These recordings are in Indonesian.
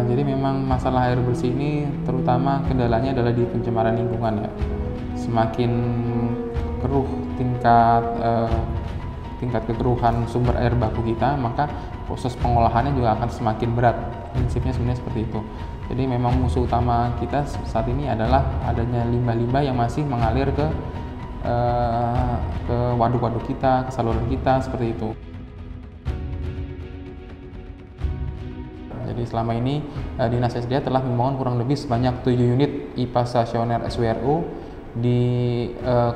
Jadi memang masalah air bersih ini terutama kendalanya adalah di pencemaran lingkungan ya. Semakin keruh tingkat kekeruhan sumber air baku kita, maka proses pengolahannya juga akan semakin berat. Prinsipnya sebenarnya seperti itu. Jadi memang musuh utama kita saat ini adalah adanya limbah-limbah yang masih mengalir ke waduk-waduk kita, ke saluran kita, seperti itu. Jadi selama ini Dinas SDA telah membangun kurang lebih sebanyak 7 unit IPA stasioner SWRU di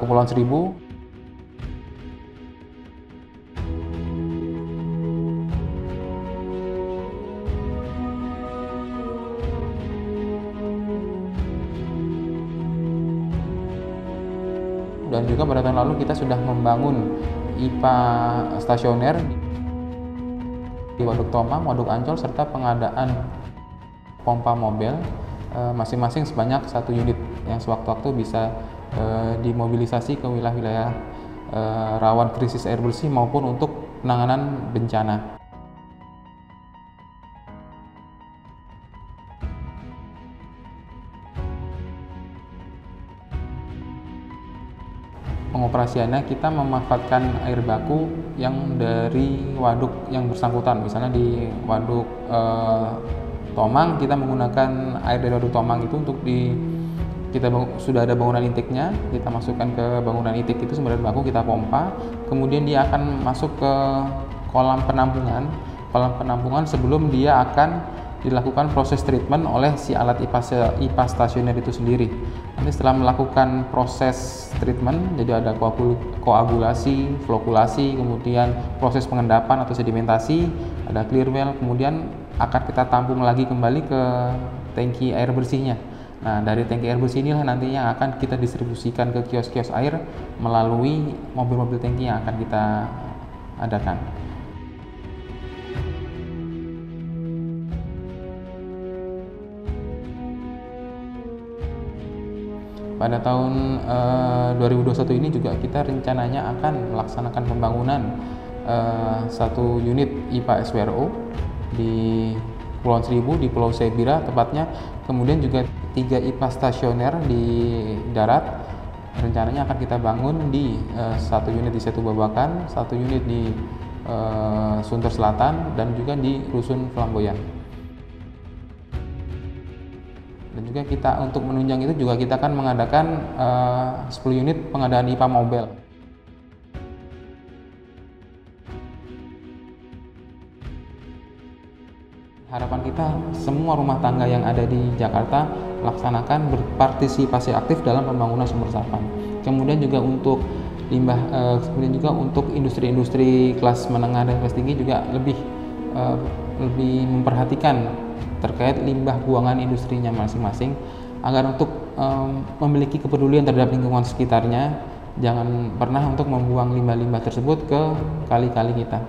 Kepulauan Seribu. Dan juga pada tahun lalu kita sudah membangun IPA stasioner di Waduk Tomang, Waduk Ancol, serta pengadaan pompa mobil masing-masing sebanyak 1 unit yang sewaktu-waktu bisa dimobilisasi ke wilayah-wilayah rawan krisis air bersih maupun untuk penanganan bencana. Pengoperasiannya kita memanfaatkan air baku yang dari waduk yang bersangkutan. Misalnya di waduk Tomang kita menggunakan air dari waduk Tomang itu untuk sudah ada bangunan intiknya, kita masukkan ke bangunan intik itu sumber air baku, kita pompa, kemudian dia akan masuk ke kolam penampungan sebelum dia akan dilakukan proses treatment oleh si alat IPA stasioner itu sendiri. Nanti setelah melakukan proses treatment, jadi ada koagulasi, flokulasi, kemudian proses pengendapan atau sedimentasi, ada clear well, kemudian akan kita tampung lagi kembali ke tangki air bersihnya. Nah, dari tangki air bersih inilah nantinya akan kita distribusikan ke kios-kios air melalui mobil-mobil tangki yang akan kita adakan. Pada tahun 2021 ini juga kita rencananya akan melaksanakan pembangunan 1 unit IPA SWRO di Kepulauan Seribu, di Pulau Sebira tepatnya, kemudian juga 3 IPA stasioner di darat. Rencananya akan kita bangun di 1 unit di Setu Babakan, 1 unit di Sunter Selatan, dan juga di Rusun Flamboyan. Dan juga kita untuk menunjang itu juga kita akan mengadakan 10 unit pengadaan IPA mobile. Harapan kita semua rumah tangga yang ada di Jakarta laksanakan berpartisipasi aktif dalam pembangunan sumber resapan. Kemudian juga untuk kemudian juga untuk industri-industri kelas menengah dan kelas tinggi juga lebih memperhatikan terkait limbah buangan industrinya masing-masing, agar untuk memiliki kepedulian terhadap lingkungan sekitarnya, jangan pernah untuk membuang limbah-limbah tersebut ke kali-kali kita.